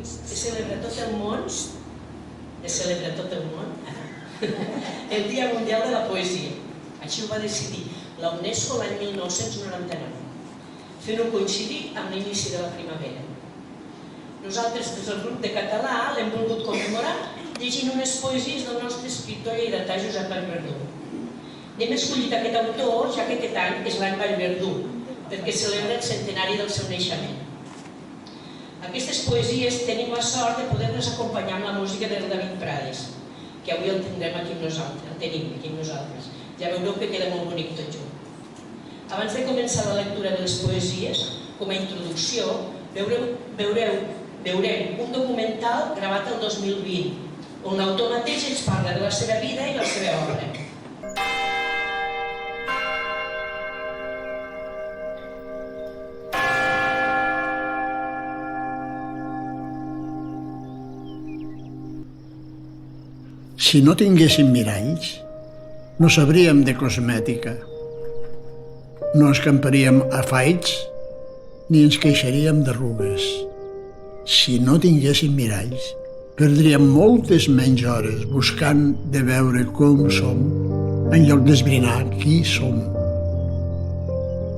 celebra tot el món, el Dia Mundial de la Poesia. Així ho va decidir la UNESCO l'any 1999, fent-ho coincidir amb l'inici de la primavera. Nosaltres, des del grup de català, l'hem volgut commemorar llegint unes poesies del nostre escriptor lleidatà Josep Vallverdú. Hem escollit aquest autor, ja que aquest any és l'any Vallverdú, perquè celebra el centenari del seu naixement. Aquestes poesies tenim la sort de poder-les acompanyar amb la música del David Prades, que avui el tindrem aquí amb nosaltres, el tenim aquí amb nosaltres. Ja veureu que queda molt bonic tot junt. Abans de començar la lectura de les poesies, com a introducció, veurem un documental gravat el 2020, on l'autor mateix ens parla de la seva vida i la seva obra. Si no tinguéssim miralls, no sabríem de cosmètica, no escamparíem afaigs ni ens queixaríem d'arrugues. Si no tinguéssim miralls, perdríem moltes menys hores buscant de veure com som en lloc d'esbrinar qui som.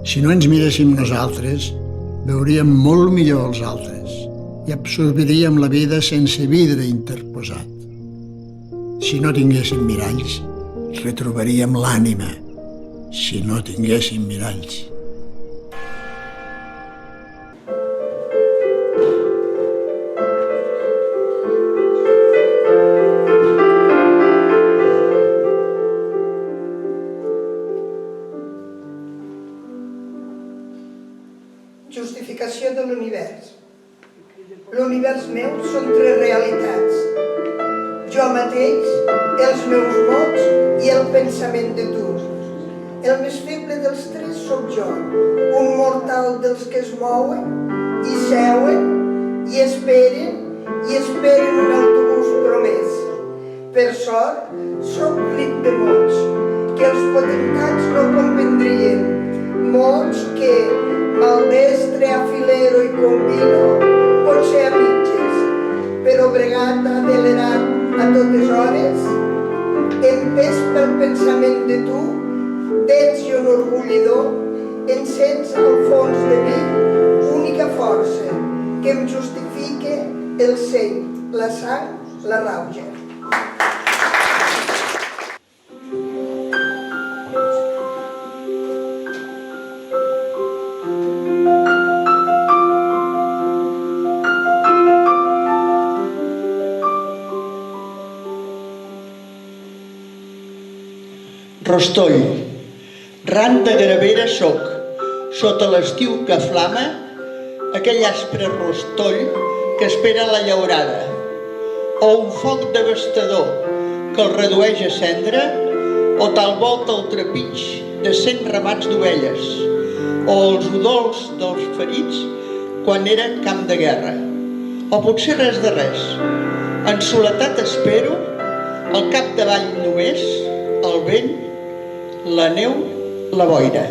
Si no ens miréssim nosaltres, veuríem molt millor els altres i absorbiríem la vida sense vidre interposat. Si no tinguéssim miralls, retrobaríem l'ànima. Si no tinguéssim miralls. Justificació de l'univers. L'univers meu són tres realitats. Jo mateix, els meus mots i el pensament de tu. El més feble dels tres sóc jo, un mortal dels que es mouen i seuen i esperen un autobús promès. Per sort, sóc ric de mots, que els potentats no comprendrien. Mots que, maldestre, afilero i combino, potser a mitges, però bregata, delerat, a totes hores, empès pel pensament de tu, d'ets i un orgullidor, encens al fons de mi, única força que em justifique el seny, la sang, la rauja. Rostoll, ran de gravera soc, sota l'estiu que flama, aquell aspre rostoll que espera la llaurada, o un foc devastador que el redueix a cendra, o tal volta el trepig de 100 ramats d'ovelles, o els udols dels ferits quan era camp de guerra, o potser res de res. En soledat espero, al capdavall només, el vent, la neu, la boira.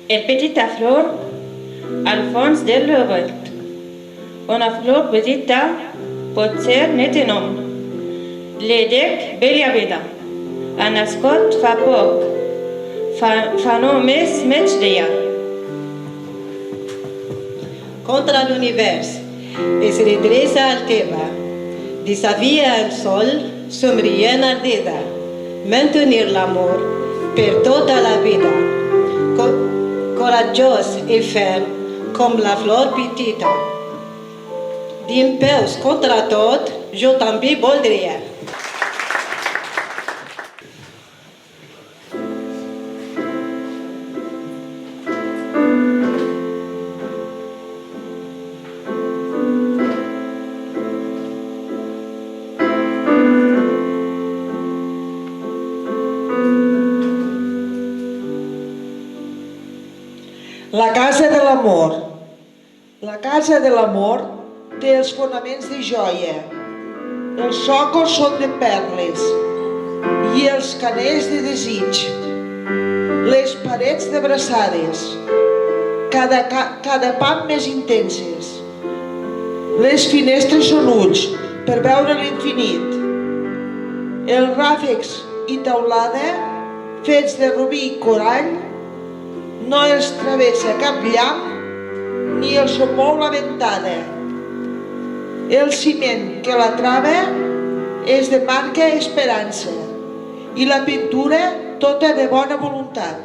El petita flor al fons del l'oret. Una flor petita pot ser net enorm. L'edec bella vida. Ha nascut fa poc. Fa només mig dia. Contra l'univers es redreça alteva. Desavia el sol, somrient ardida. Mantenir l'amor per tota la vida. Corajós i ferm com la flor petita. D'impeus contra tot, jo també voldria. La casa de l'amor. La casa de l'amor té els fonaments de joia, Els sòcols són de perles i els canells de desig, les parets de braçades, cada pam més intenses. Les finestres són ulls per veure l'infinit. Els ràfecs i teulada, fets de rubí i corall, no els travessa cap llamp ni els somou la ventada. El ciment que la trava és de marca esperança i la pintura tota de bona voluntat.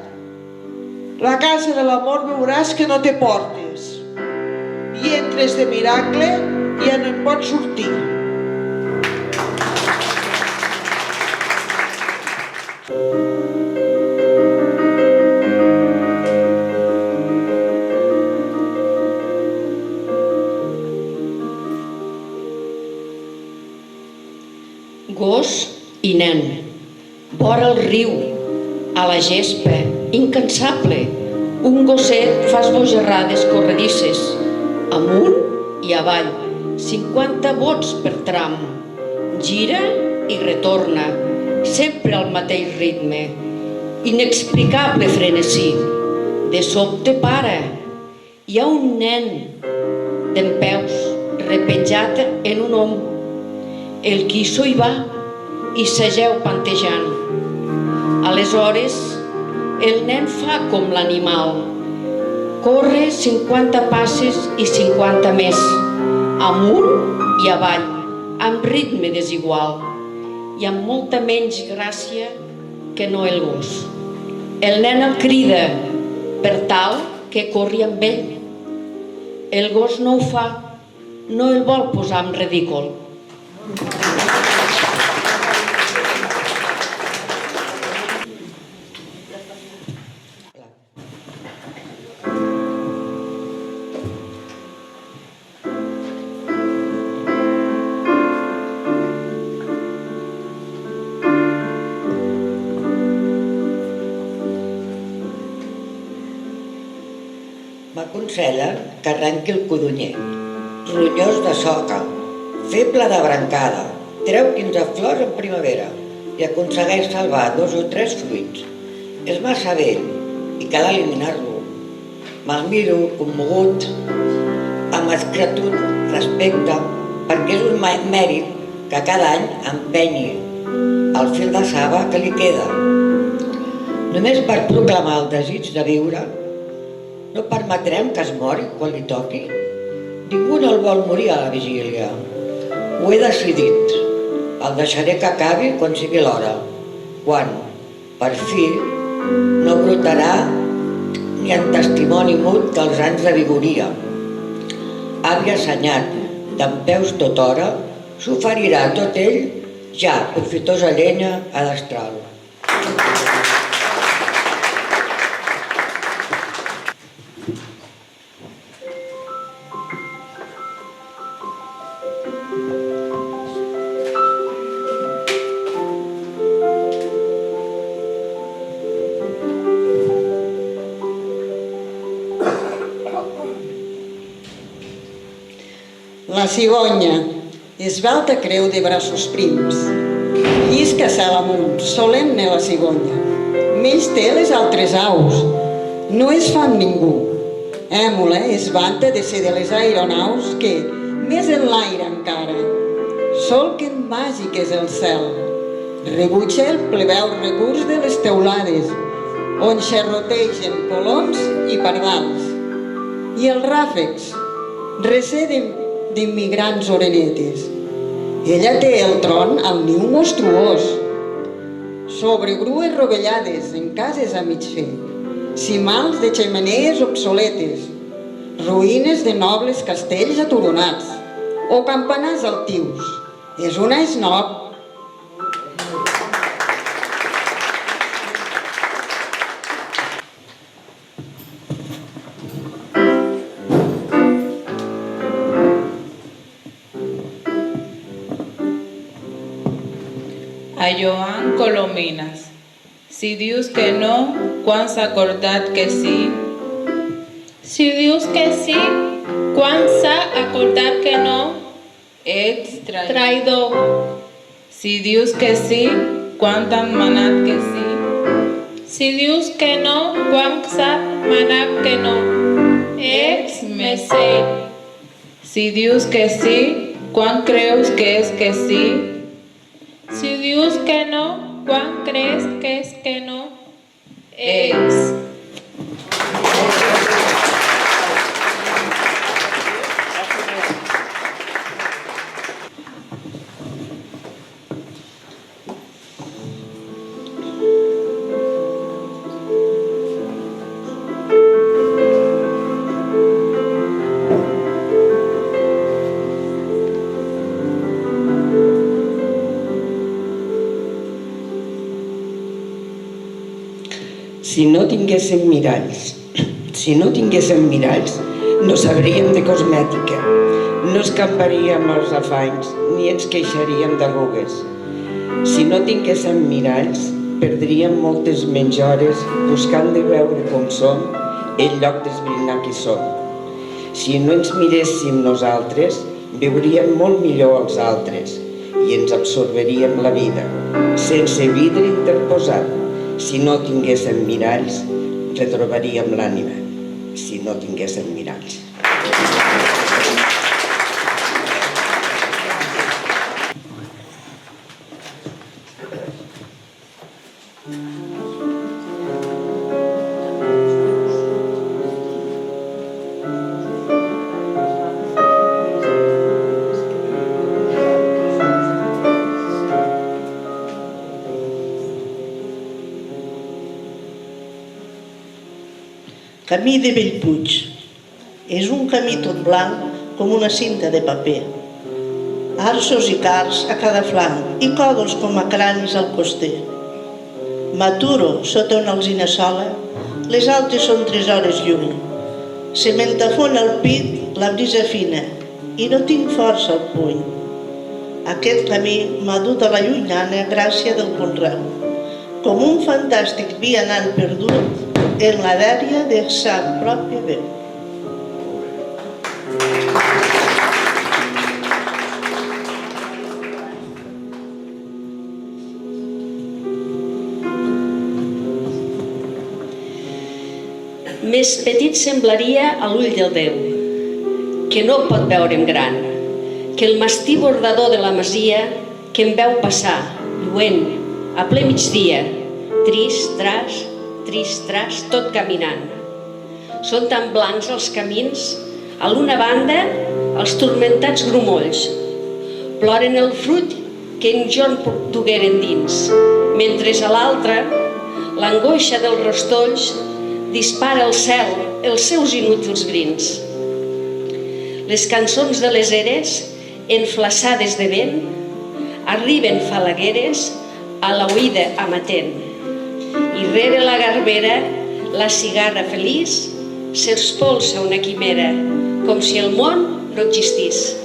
La casa de l'amor veuràs que no té portes i entres de miracle i ja no en pots sortir. Gos i nen, vora el riu, a la gespa, incansable, un gosset fa esbojarrades corredisses, amunt i avall, 50 bots per tram, gira i retorna, sempre al mateix ritme, inexplicable frenesí. De sobte para, hi ha un nen dempeus, repenjat en un om. El quisso hi va i s'ageu pantejant. Aleshores, el nen fa com l'animal. Corre 50 passes i 50 més, amunt i avall, amb ritme desigual i amb molta menys gràcia que no el gos. El nen el crida per tal que corri amb ell. El gos no ho fa, no el vol posar en ridícul. M'aconsellen que arrenqui el codonyer, ronyós de soca, feble de brancada, treu 15 flors en primavera i aconsegueix salvar 2 o 3 fruits. És massa vell i cal eliminar-lo. Me'l miro commogut, amb escretud respecte, perquè és un mèrit que cada any empenyi el fil de saba que li queda. Només per proclamar el desig de viure, no permetrem que es mori quan li toqui. Ningú no el vol morir a la vigília. Ho he decidit. El deixaré que acabi quan sigui l'hora. Quan, per fi, no brotarà ni en testimoni mut dels anys de vigoria. Avi assenyat, dempeus tota hora, s'oferirà tot ell, ja profitosa llenya a destral. La cigonya, esvelta creu de braços prims. Llisca cel amunt, solemne la cigonya. Menys té les altres aus, no es fa amb ningú. Èmula es vanta de ser de les aeronaus que, més en l'aire encara, solquen màgic és el cel. Rebutja el plebeu recurs de les teulades, on xerrotegen coloms i pardals. I els ràfecs, recer d'immigrants orenetes. Ella té el tron al niu monstruós, sobre grues rovellades en cases a mig fer, cimals de xemeneies obsoletes, ruïnes de nobles castells aturonats o campanars altius. És una esnob. A Joan Colominas. Si dius que no, quan s'ha acordat que sí? Si dius que sí, quan s'ha acordat que no? ets traïdor. Si dius que sí, quan t'han manat que sí? Si dius que no, quan s'ha manat que no. Ets mesell. Si dius que sí, quan creus que és que sí? Si dius que no, quan creus que és que no. Ets. Si no tinguéssim miralls, no sabríem de cosmètica, no escamparíem els afanys ni ens queixaríem d'arrugues. Si no tinguéssim miralls, perdríem moltes menys hores buscant de veure com som en lloc d'esbrinar qui som. Si no ens miréssim nosaltres, veuríem molt millor els altres i ens absorberíem la vida, sense vidre interposat. Si no tinguéssim miralls, retrobaríem l'ànima. Si no tinguéssim miralls. Camí de Bellpuig. És un camí tot blanc com una cinta de paper. Arços i cars a cada flanc i còdols com a cranis al coster. M'aturo sota una alzina sola, les altres són 3 hores lluny. Se m'entafona al pit la brisa fina i no tinc força al puny. Aquest camí m'ha dut a la llunyana gràcia del conreu, com un fantàstic vianant perdut en la dèria de sa pròpia veu. Més petit semblaria a l'ull del Déu, que no pot veure'm gran, que el mastí bordador de la masia que em veu passar, lluent, a ple migdia, trist, tras, tot caminant. Són tan blancs els camins, a l'una banda, els turmentats grumolls. Ploren el fruit que en jo dugueren dins, mentre a l'altra, l'angoixa dels rostolls dispara al cel els seus inútils brins. Les cançons de les eres, enflaçades de vent, arriben falagueres a l'oïda amatent. I rere la garbera, la cigarra feliç s'espolsa una quimera, com si el món no existís.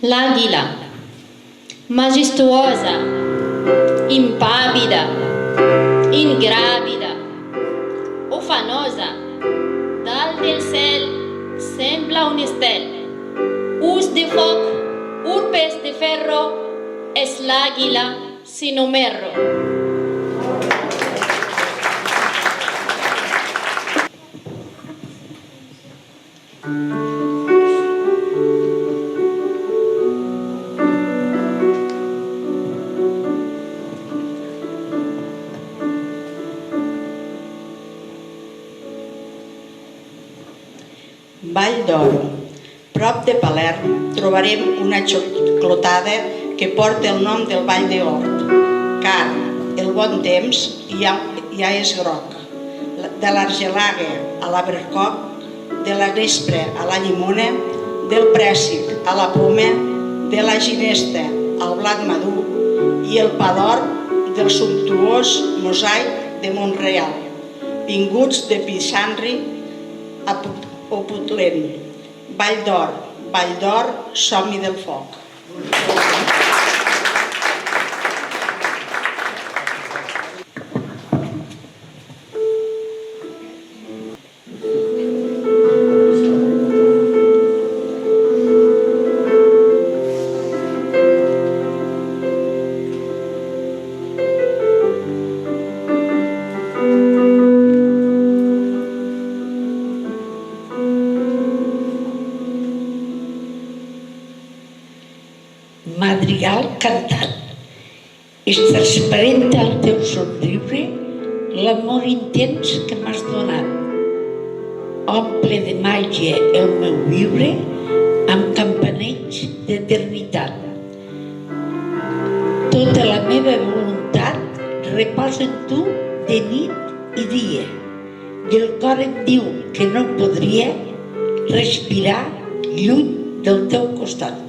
L'àguila, majestuosa, impàvida, ingràvida, ufanosa, dalt del cel sembla un estel. Ulls de foc, urpes de ferro, és l'àguila si no m'erro. Vall d'Oro. Prop de Palerm trobarem una xoclotada que porta el nom del Vall d'Hort, car el bon temps ja és groc. De l'Argelaga a l'Abercoc, de la Nespre a la Llimona, del Prèssic a la Poma, de la Ginesta el blat madur i el pa d'or del sumptuós mosaic de Mont-real, vinguts de Pisanri a Putlent. Vall d'Or, somni del foc. Madrigal cantat. És transparent el teu somriure, l'amor intens que m'has donat. Omple de màgia el meu viure amb campanells d'eternitat. Tota la meva voluntat reposa en tu de nit i dia, i el cor em diu que no podria respirar lluny del teu costat.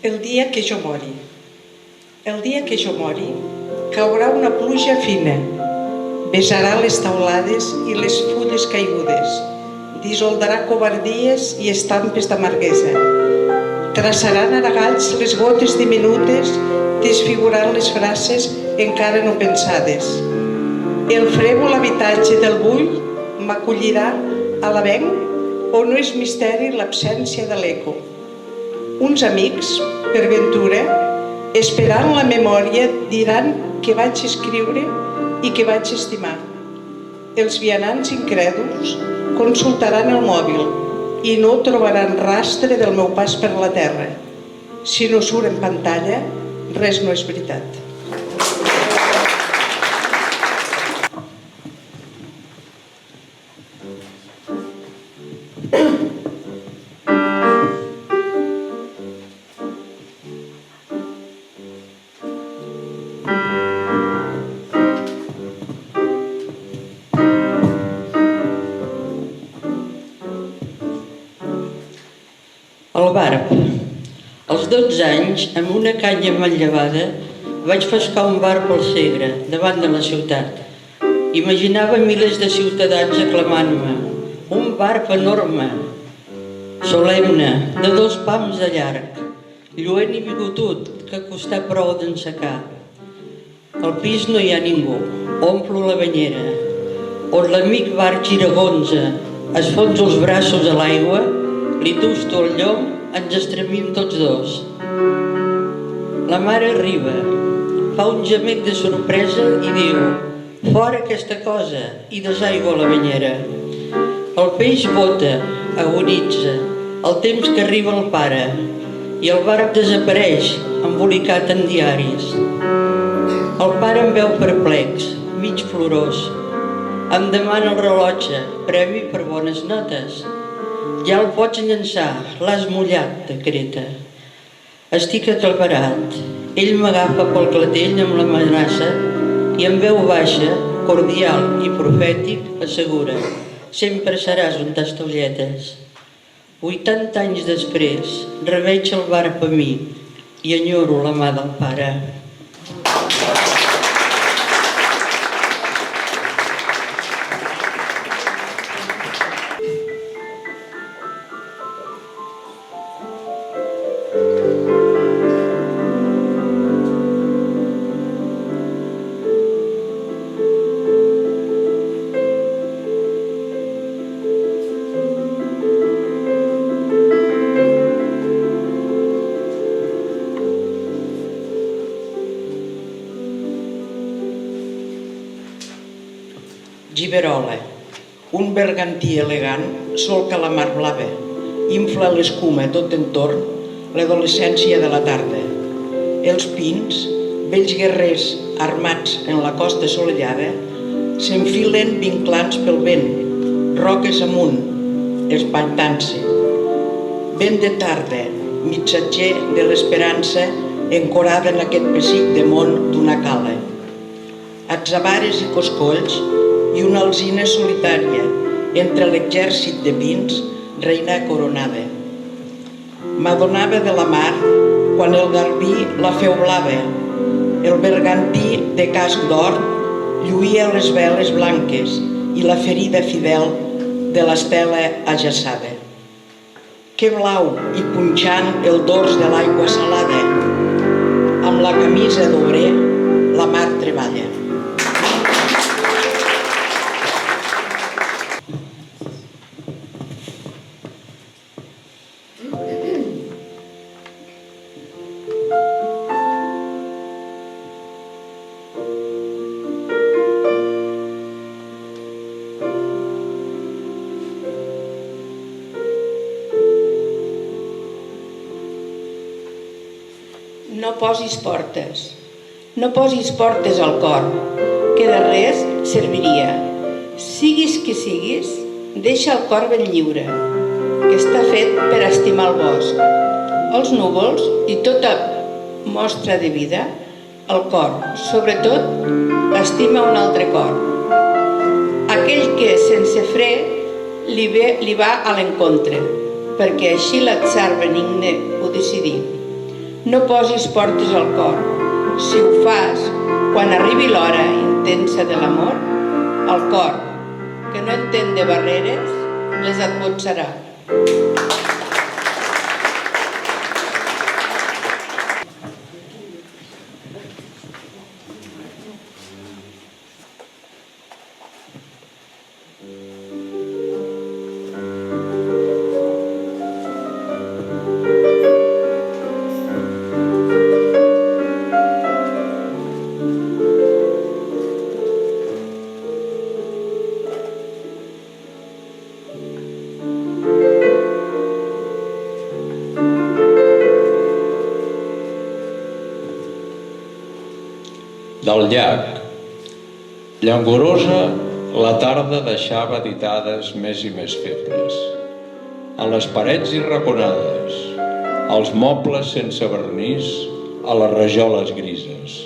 El dia que jo mori. El dia que jo mori, caurà una pluja fina, besarà les taulades i les fulles caigudes, dissoldarà covardies i estampes d'amarguesa, traçaran a galls les gotes diminutes, desfigurant les frases encara no pensades. El frèvol habitatge del bull m'acollirà a l'avenc o no és misteri l'absència de l'eco. Uns amics, per ventura, esperant la memòria, diran que vaig escriure i que vaig estimar. Els vianants incrèduls consultaran el mòbil i no trobaran rastre del meu pas per la terra. Si no surt en pantalla, res no és veritat. El barb. Als 12 anys, amb una canya manllevada, vaig pescar un barb al Segre, davant de la ciutat. Imaginava milers de ciutadans aclamant-me. Un barb enorme, solemne, de 2 pams de llarg, lluent i bigotut, que costà prou d'ensecar. Al pis no hi ha ningú, omplo la banyera. On l'amic barb giragonza es fonsa els braços a l'aigua, li tusto el llom, ens estremim tots dos. La mare arriba, fa un gemec de sorpresa i diu: fora aquesta cosa, i desaigua la banyera. El peix bota, agonitza, el temps que arriba el pare, i el barb desapareix, embolicat en diaris. El pare em veu perplex, mig plorós. Em demana el rellotge, premi per bones notes. Ja el pots llançar, l'has mullat, decreta. Estic aclaparat. Ell m'agafa pel clatell amb l'amenaça i amb veu baixa, cordial i profètic, assegura: sempre seràs un tastolletes. 80 anys després, reveig el barb a mi i enyoro la mà del pare. Giberola. Un bergantí elegant solca la mar blava, infla l'escuma tot entorn, l'adolescència de la tarda. Els pins, vells guerrers armats en la costa assolellada, s'enfilen vinclants pel vent, roques amunt, espantant-se. Vent de tarda, missatger de l'esperança, encorada en aquest pessic de món d'una cala. Atzabares i coscolls i una alzina solitària entre l'exèrcit de pins reina coronada. M'adonava de la mar quan el garbí la feublava, el bergantí de casc d'or lluïa les veles blanques i la ferida fidel de l'estela ajaçada. Que blau i punxant el dors de l'aigua salada, amb la camisa d'obrer la mar treballa. No posis portes. No posis portes al cor, que de res serviria. Siguis qui siguis, deixa el cor ben lliure, que està fet per estimar el bosc, els núvols i tota mostra de vida, el cor. Sobretot, estima un altre cor. Aquell que, sense fre, li va a l'encontre, perquè així l'atzar benigne ho decidí. No posis portes al cor. Si ho fas, quan arribi l'hora intensa de l'amor, el cor, que no entén de barreres, les atbotzarà. Del llac. Llangorosa, la tarda deixava ditades més i més febles. A les parets irraconades, als mobles sense vernís, a les rajoles grises.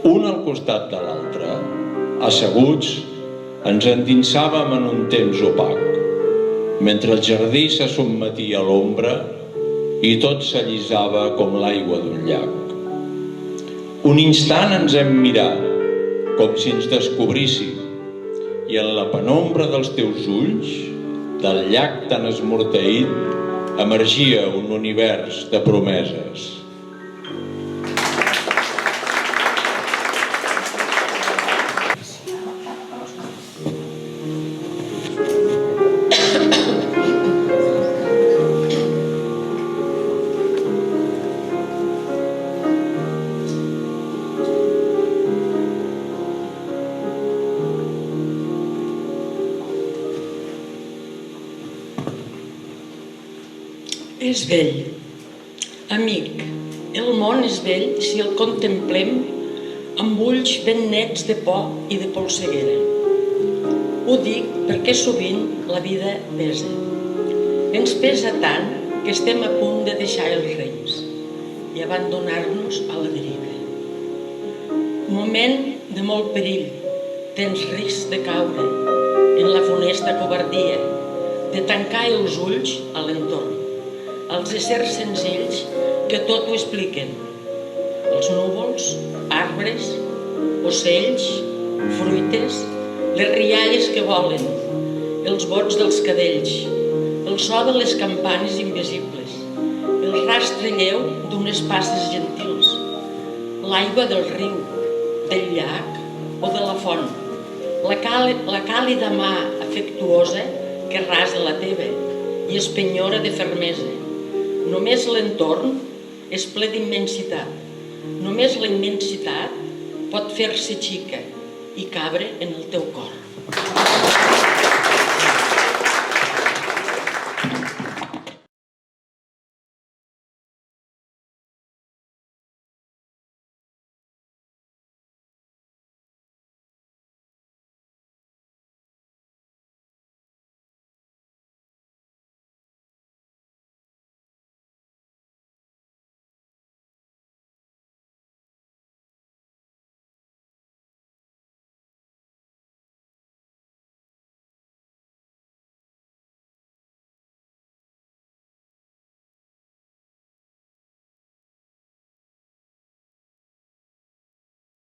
Un al costat de l'altre, asseguts, ens endinsàvem en un temps opac, mentre el jardí se sotmetia a l'ombra i tot s'allisava com l'aigua d'un llac. Un instant ens hem mirat, com si ens descobríssim, i en la penombra dels teus ulls, del llac tan esmorteït, emergia un univers de promeses. És vell. Amic, el món és vell si el contemplem amb ulls ben nets de por i de polseguera. Ho dic perquè sovint la vida pesa. Ens pesa tant que estem a punt de deixar els reis i abandonar-nos a la deriva. Moment de molt perill, tens risc de caure en la funesta covardia, de tancar els ulls a l'entorn. Els éssers senzills que tot ho expliquen. Els núvols, arbres, ocells, fruites, les rialles que volen, els bots dels cadells, el so de les campanes invisibles, el rastre lleu d'unes passes gentils, l'aigua del riu, del llac o de la font, la càlida mà afectuosa que rasa la teva i es penyora de fermesa. Només l'entorn és ple d'immensitat. Només la immensitat pot fer-se xica i cabre en el teu cor.